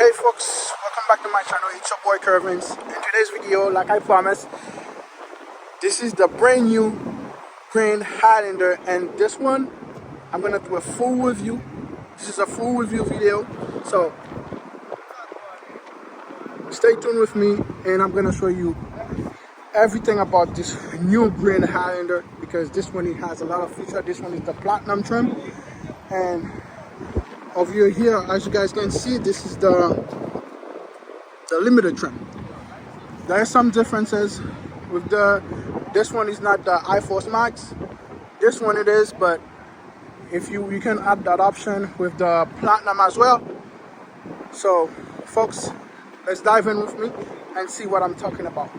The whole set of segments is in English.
Hey folks, welcome back to my channel. It's your boy Kervins. In today's video, like I promised, this is the brand new Grand Highlander, and this one I'm gonna do a full review. This is a full review video, so stay tuned with me and I'm gonna show you everything about this new Grand Highlander, because this one, it has a lot of features. This one is the Platinum trim, and over here, as you guys can see, this is the limited trim. There are some differences with this one is not the iForce Max. This one it is, but if you can add that option with the Platinum as well. So folks, let's dive in with me and see what I'm talking about.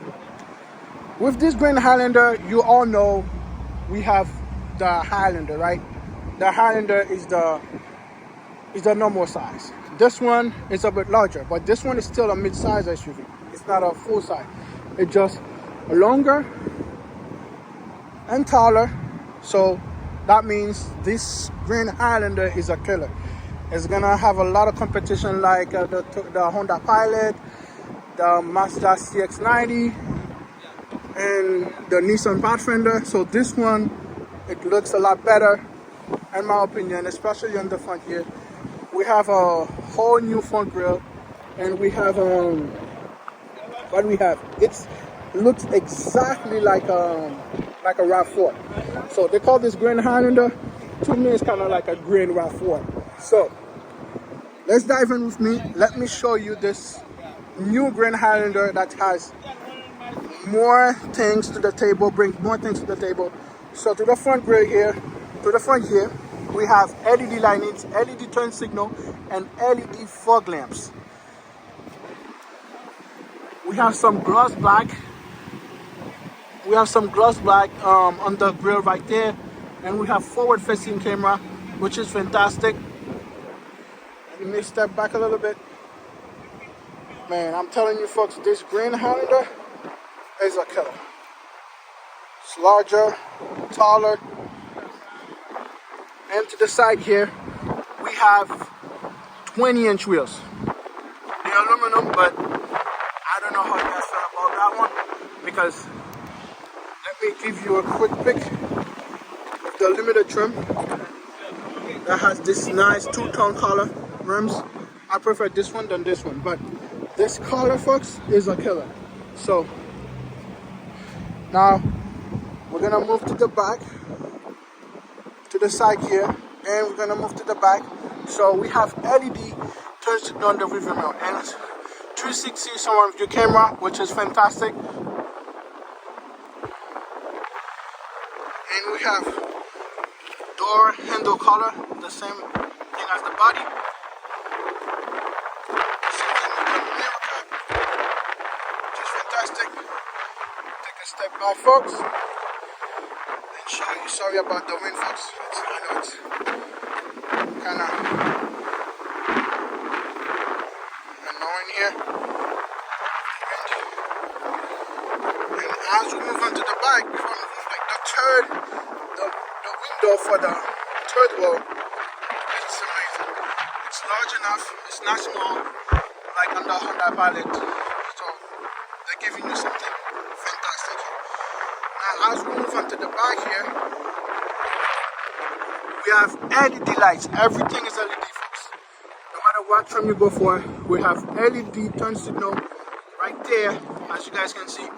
With this Grand Highlander, you all know we have the Highlander, right? The Highlander is the normal size. This one is a bit larger, but this one is still a mid-size SUV. It's not a full size. It's just longer and taller. So that means this Grand Highlander is a killer. It's gonna have a lot of competition like the Honda Pilot, the Mazda CX-90, and the Nissan Pathfinder. So this one, it looks a lot better in my opinion, especially on the front here. We have a whole new front grille, and we have what we have. It looks exactly like a RAV4. So they call this Grand Highlander. To me, it's kind of like a Grand RAV4. So let's dive in with me. Let me show you this new Grand Highlander that has more things to the table, brings more things to the table. So to the front grille here, we have LED lighting, LED turn signal, and LED fog lamps. We have some gloss black. On the grille right there, and we have forward-facing camera, which is fantastic. Let me step back a little bit. Man, I'm telling you folks, this Grand Highlander is a killer. It's larger, taller. And to the side here, we have 20-inch wheels. They're aluminum, but I don't know how you guys feel about that one, because let me give you a quick pic of the limited trim that has this nice two-tone color rims. I prefer this one than this one, but this color, folks, is a killer. So now we're gonna move to the back, to the side here, and we're gonna move to the back. So we have LED turn signal on the rear mirror and 360 surround view camera, which is fantastic. And we have door handle color, the same thing as the body. Same thing with the mirror cap, which is fantastic. Take a step back, folks. Sorry about the wind, folks. I know it's kind of annoying here. And as we move on to the back, the window for the third row, it's amazing. It's large enough. It's not small like on the Honda Pilot. So they're giving you something fantastic. Now, as we move on to the back here, we have LED lights. Everything is LED, folks. No matter what trim you go for, we have LED turn signal right there, as you guys can see.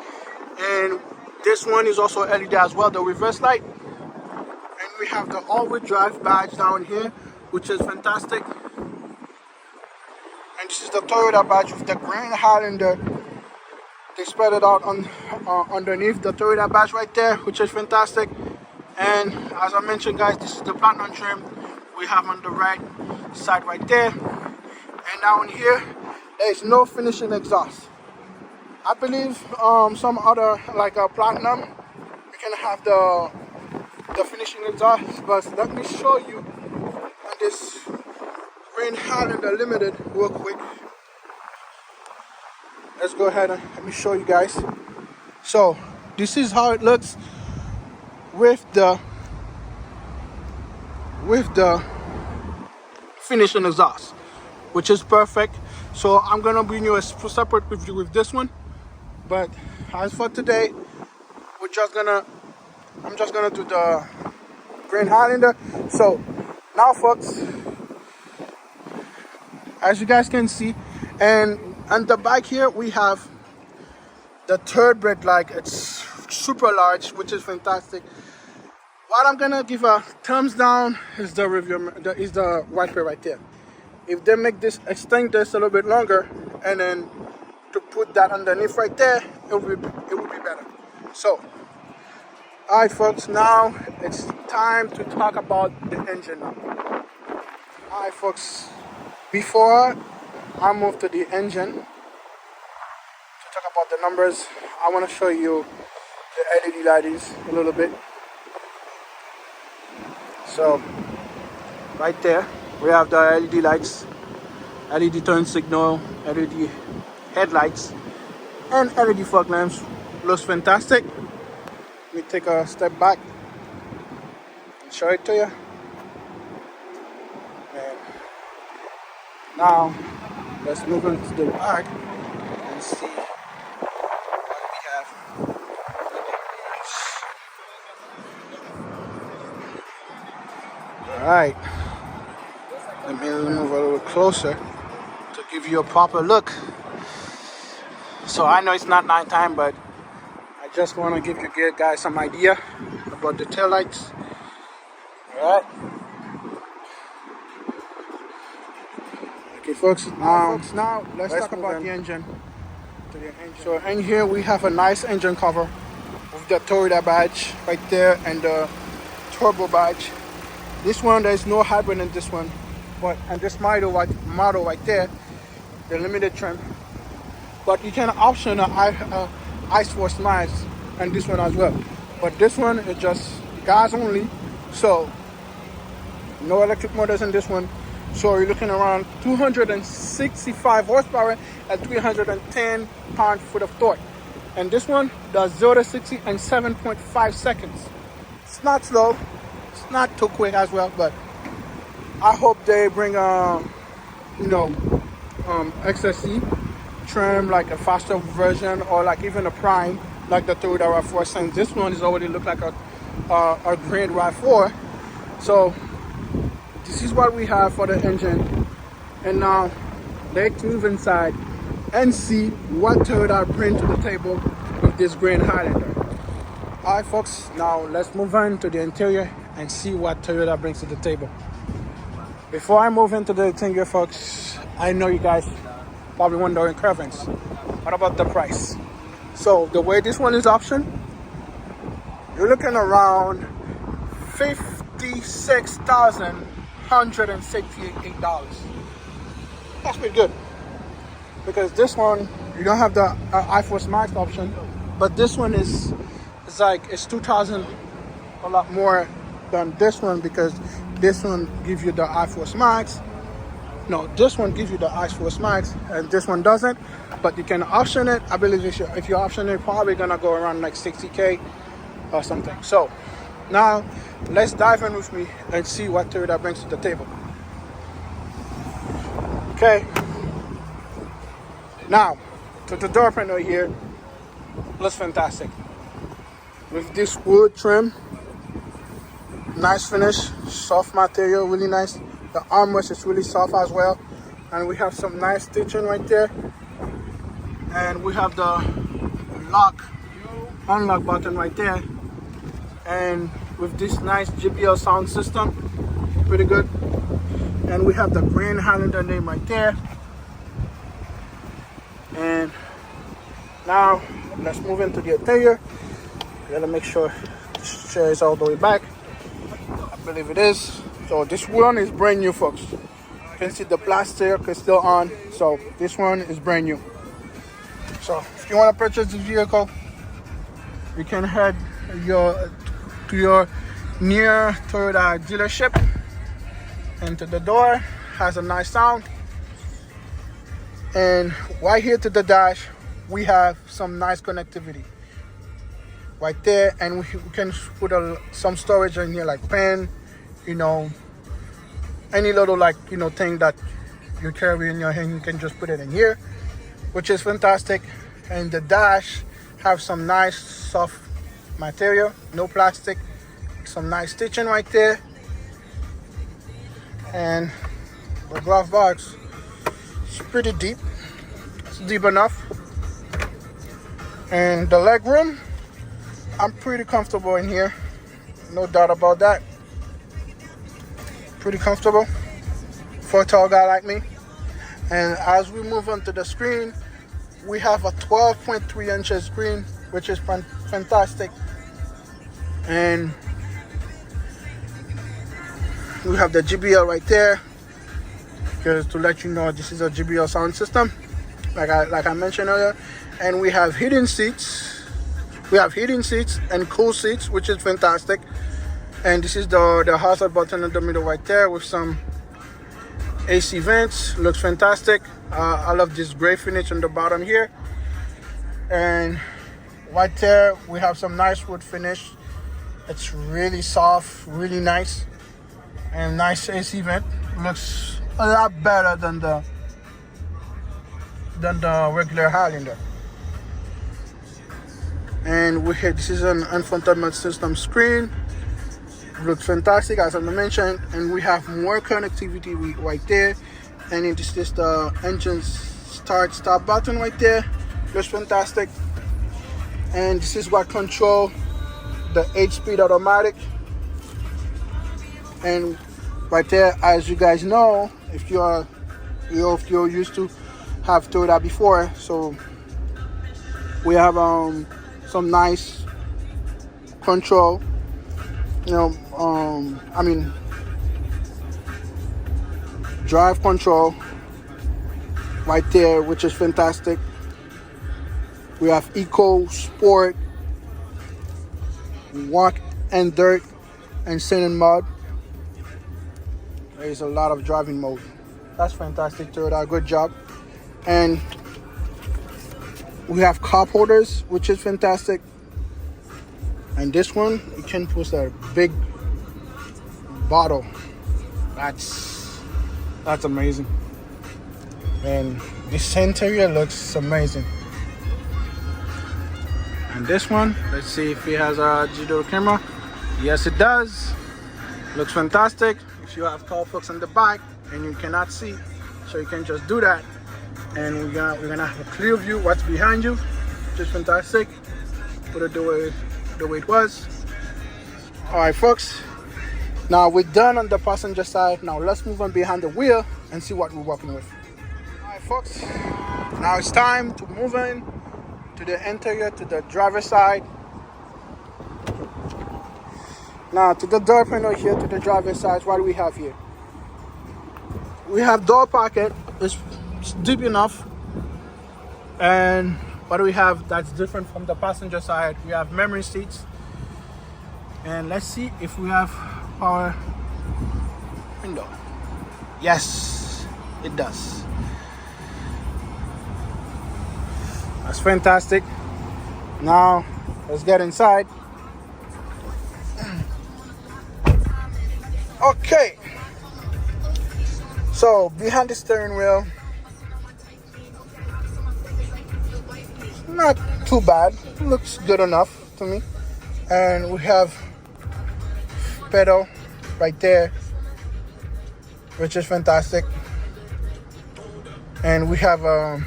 And this one is also LED as well, the reverse light. And we have the all-wheel drive badge down here, which is fantastic. And this is the Toyota badge with the Grand Highlander. They spread it out on underneath the Toyota badge right there, which is fantastic. And as I mentioned, guys, this is the Platinum trim we have on the right side right there. And down here, there is no finishing exhaust. I believe some other, like a Platinum, you can have the finishing exhaust. But let me show you on this Grand Highlander Limited real quick. Let's go ahead and let me show you guys. So this is how it looks with the finishing exhaust, which is perfect. So I'm gonna bring you a separate review with this one. But as for today, I'm just gonna do the Grand Highlander. So now, folks, as you guys can see, and on the back here we have the third bread, like it's super large, which is fantastic. What I'm gonna give a thumbs down is the review, is the wiper right there. If they make this, extend this a little bit longer, and then to put that underneath right there, it would be better. So, all right, folks, now it's time to talk about the engine now. All right, folks, before I move to the engine to talk about the numbers, I want to show you the LED lightings a little bit. So, right there, we have the LED lights, LED turn signal, LED headlights, and LED fog lamps. Looks fantastic. Let me take a step back and show it to you. And now, let's move into the back and see what we have. Alright, let me move a little closer to give you a proper look. So I know it's not nighttime, but I just want to give you guys some idea about the tail lights. Alright. Okay, folks, now let's talk about the engine. So in here we have a nice engine cover with the Toyota badge right there and the turbo badge. This one, there's no hybrid in this one, but and this model right there, the limited trim. But you can option a ice force miles and this one as well. But this one is just gas only, so no electric motors in this one. So you're looking around 265 horsepower and 310 pound-foot of torque. And this one does 0 to 60 in 7.5 seconds. It's not slow. It's not too quick as well, but I hope they bring XSE trim, like a faster version, or like even a prime like the Toyota RAV4, since this one is already look like a Grand RAV4. So this is what we have for the engine. And now let's move inside and see what Toyota bring to the table with this Grand Highlander. Alright, folks, now let's move on to the interior and see what Toyota brings to the table. Before I move into the interior, folks, I know you guys probably wondering, Kervins, what about the price? So the way this one is optioned, you're looking around $56,168. That's pretty good, because this one you don't have the iForce Max option, but this one is it's 2,000 a lot more than this one, because this one gives you the iForce Max. No, this one gives you the iForce Max, and this one doesn't. But you can option it. I believe if you option it, probably gonna go around like 60K or something. So now let's dive in with me and see what Toyota brings to the table. Okay. Now to the door panel here, looks fantastic with this wood trim. Nice finish, soft material, really nice. The armrest is really soft as well, and we have some nice stitching right there. And we have the unlock button right there, and with this nice JBL sound system, pretty good. And we have the Grand Highlander name right there. And now let's move into the interior. Gotta make sure this chair is all the way back. I believe it is. So this one is brand new, folks. You can see the plastic is still on. So this one is brand new. So if you want to purchase this vehicle, you can head to your near Toyota dealership. And to the door has a nice sound. And right here to the dash, we have some nice connectivity right there, and we can put some storage in here, like pen, any little thing that you carry in your hand, you can just put it in here, which is fantastic. And the dash have some nice soft material, no plastic, some nice stitching right there. And the glove box is pretty deep. It's deep enough. And the leg room, I'm pretty comfortable in here, no doubt about that. Pretty comfortable for a tall guy like me. And as we move on to the screen, we have a 12.3 inches screen, which is fantastic. And we have the JBL right there, because to let you know this is a JBL sound system, like I mentioned earlier. And we have heating seats. We have heating seats and cool seats, which is fantastic. And this is the hazard button in the middle right there with some AC vents. Looks fantastic. I love this gray finish on the bottom here. And right there we have some nice wood finish. It's really soft, really nice, and nice AC vent. Looks a lot better than the regular Highlander. And this is an infotainment system screen. Looks fantastic, as I mentioned. And we have more connectivity right there. And this is the engine stop button right there. Looks fantastic. And this is what control the 8-speed automatic. And right there, as you guys know, if you're used to have Toyota before, so we have some nice control, drive control right there, which is fantastic. We have Eco, Sport, Walk and Dirt, and Sand and Mud. There's a lot of driving mode. That's fantastic, Toyota, good job. And we have cup holders, which is fantastic. And this one, you can put a big bottle. That's amazing. And this interior looks amazing. And this one, let's see if it has a digital camera. Yes, it does. Looks fantastic. If you have tall folks in the back and you cannot see, so you can just do that. And we're gonna have a clear view what's behind you, which is fantastic. Put it the way it was. All right, folks. Now we're done on the passenger side. Now let's move on behind the wheel and see what we're working with. All right, folks. Now it's time to move in to the interior, to the driver's side. Now to the door panel here, to the driver's side, what do we have here? We have door pocket. It's deep enough. And what do we have that's different from the passenger side? We have memory seats. And let's see if we have power window. Yes, it does. That's fantastic. Now let's get inside. Okay, so behind the steering wheel, not too bad, looks good enough to me. And we have pedal right there, which is fantastic. And we have a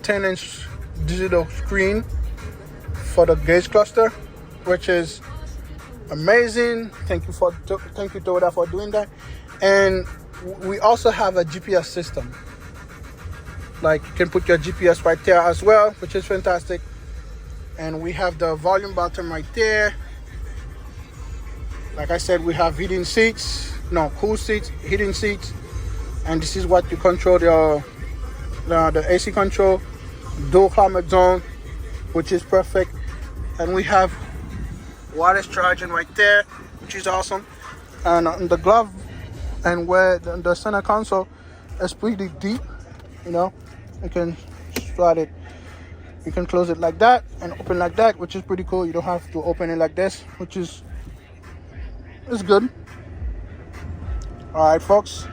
10-inch digital screen for the gauge cluster, which is amazing. Thank you Toyota for doing that. And we also have a GPS system, like you can put your GPS right there as well, which is fantastic. And we have the volume button right there. Like I said, we have heating seats, cool seats, heating seats. And this is what you control the AC control, dual climate zone, which is perfect. And we have wireless charging right there, which is awesome. And on the glove and where the center console is pretty deep, you can slide it. You can close it like that and open like that, which is pretty cool. You don't have to open it like this, which is good. All right, folks.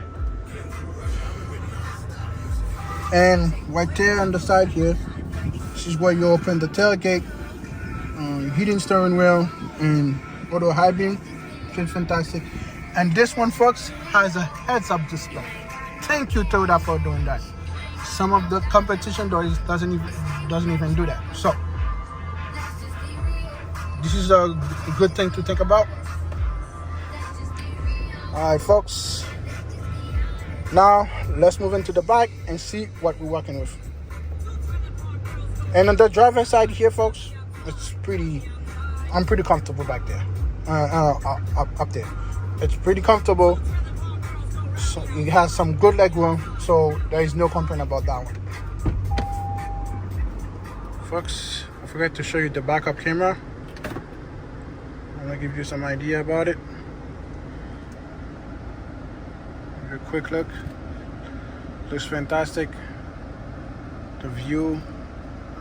And right there on the side here, this is where you open the tailgate, heating steering wheel, and auto high beam, which is fantastic. And this one, folks, has a heads-up display. Thank you, Toyota, for doing that. Some of the competition doesn't even do that. So this is a good thing to think about. All right, folks. Now let's move into the back and see what we're working with. And on the driver's side here, folks, I'm pretty comfortable back there, up there. It's pretty comfortable. So it has some good leg room, so there is no complaint about that one. Folks, I forgot to show you the backup camera. I'm gonna give you some idea about it. Give you a quick look. Looks fantastic. The view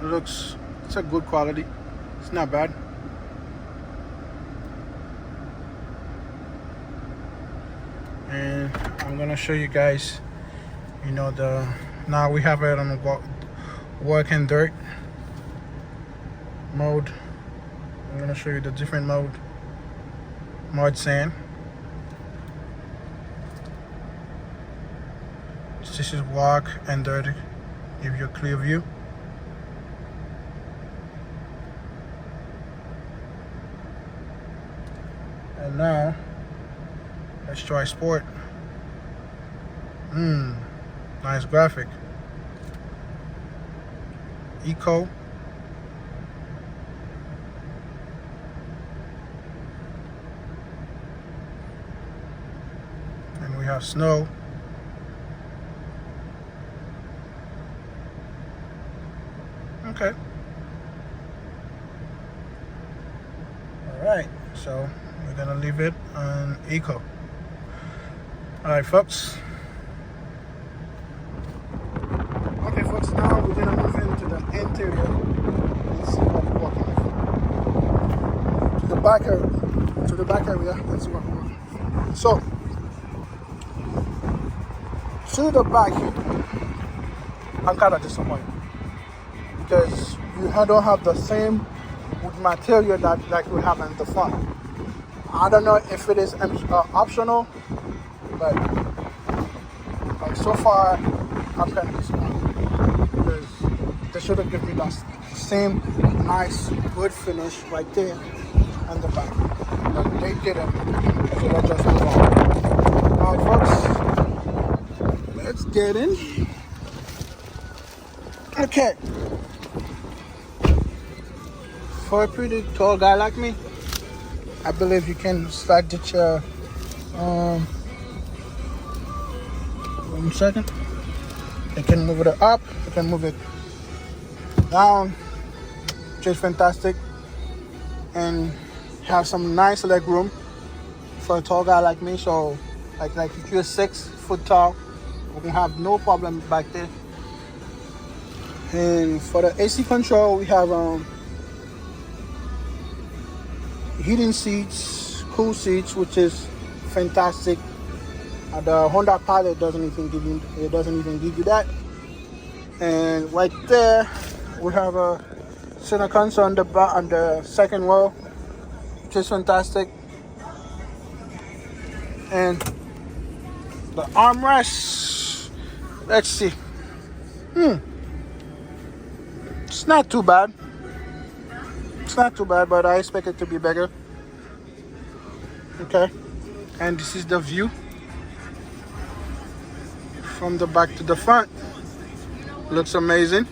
it's a good quality. It's not bad. And I'm gonna show you guys, now we have it on work and dirt mode. I'm gonna show you the different mud sand. This is walk and dirt, give you a clear view. And now let's try sport. Nice graphic. Eco. And we have snow. Okay. All right. So we're gonna leave it on eco. All right, folks. Okay, folks. Now we're gonna move into the interior and see what we're working with. To the back area. Let's see what we're working with. So, to the back here, I'm kind of disappointed because you don't have the same material that like we have in the front. I don't know if it is optional, but like so far I'm kind of disappointed because they should have given me that same nice good finish right there on the back, but they didn't, so that's just wrong. Alright, folks, let's get in. Okay, for a pretty tall guy like me, I believe you can slide the chair. 1 second. You can move it up. You can move it down, which is fantastic, and have some nice leg room for a tall guy like me. So, like if you're 6 foot tall, you can have no problem back there. And for the AC control, we have heating seats, cool seats, which is fantastic. The Honda Pilot doesn't even give you that. And right there, we have a center console on the second row, which is fantastic. And the armrest, let's see. It's not too bad. But I expect it to be bigger. Okay, and this is the view from the back to the front. Looks amazing.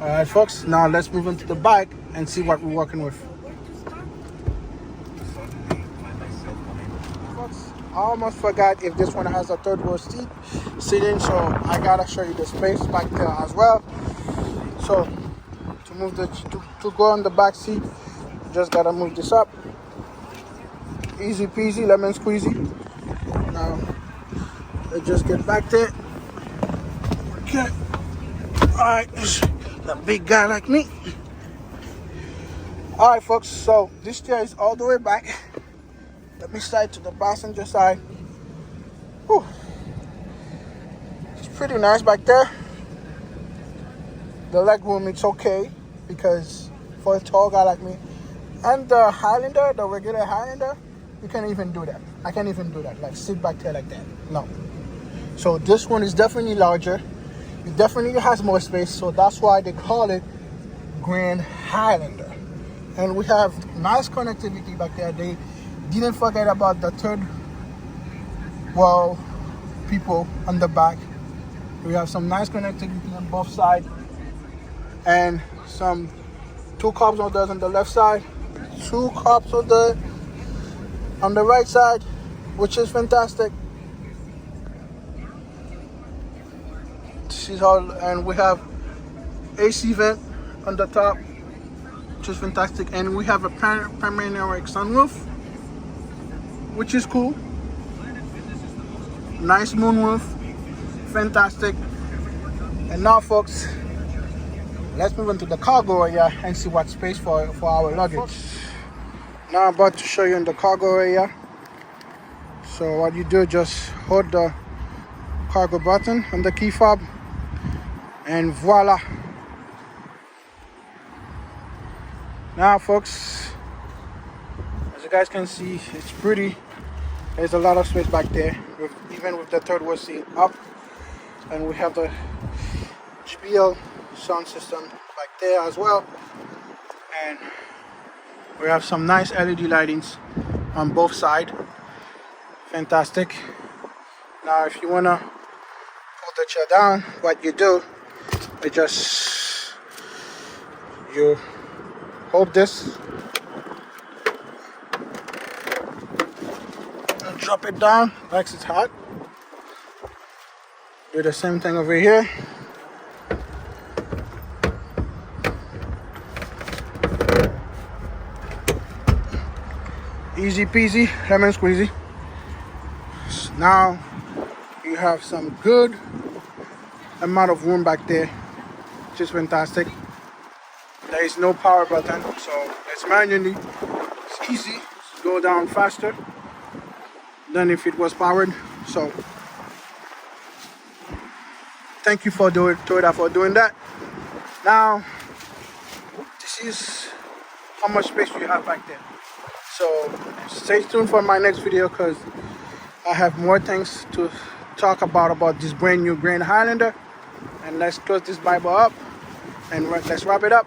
All right, folks, now let's move into the back and see what we're working with. Folks, I almost forgot if this one has a third row seating, so I gotta show you the space back there as well. So to move to go on the back seat, just gotta move this up. Easy peasy, lemon squeezy. Now let's just get back there. Okay. Alright, a big guy like me. Alright, folks, so this chair is all the way back. Let me slide to the passenger side. pretty nice back there. The leg room, it's okay because for a tall guy like me. And the Highlander, the regular Highlander, you can't even do that. I can't even do that, like sit back there like that. No. So this one is definitely larger. It definitely has more space, so that's why they call it Grand Highlander. And we have nice connectivity back there. They didn't forget about the third world people on the back. We have some nice connectivity on both sides, and some 2 cup holders on the left side, 2 cup holders on the right side, which is fantastic. This is all, and we have AC vent on the top, which is fantastic, and we have a panoramic sunroof, which is cool. Nice moonroof, fantastic. And now, folks, let's move into the cargo area and see what space for our luggage. Now I'm about to show you in the cargo area. So what you do, just hold the cargo button on the key fob, and voila. Now, folks, as you guys can see, it's pretty. There's a lot of space back there, even with the third row seat up. And we have the JBL sound system back there as well. And we have some nice LED lightings on both sides. Fantastic. Now, if you want to pull the chair down, what you do is you hold this and drop it down like it's hot. Do the same thing over here. Easy peasy, lemon squeezy. Now you have some good amount of room back there, which is fantastic. There is no power button, so it's manually. It's easy to go down faster than if it was powered. So thank you for Toyota for doing that. Now this is how much space you have back there. So stay tuned for my next video, because I have more things to talk about this brand new Grand Highlander. And let's close this Bible up and let's wrap it up.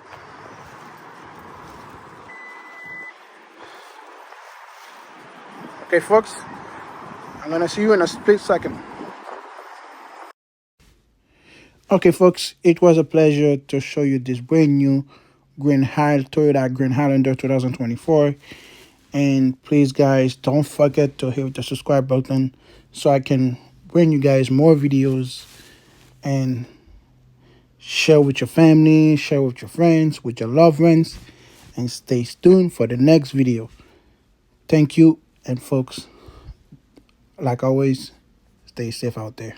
Okay, folks, I'm gonna see you in a split second. Okay, folks, it was a pleasure to show you this brand new Toyota Grand Highlander 2024. And please, guys, don't forget to hit the subscribe button so I can bring you guys more videos, and share with your family, share with your friends, with your loved ones, and stay tuned for the next video. Thank you, and folks, like always, stay safe out there.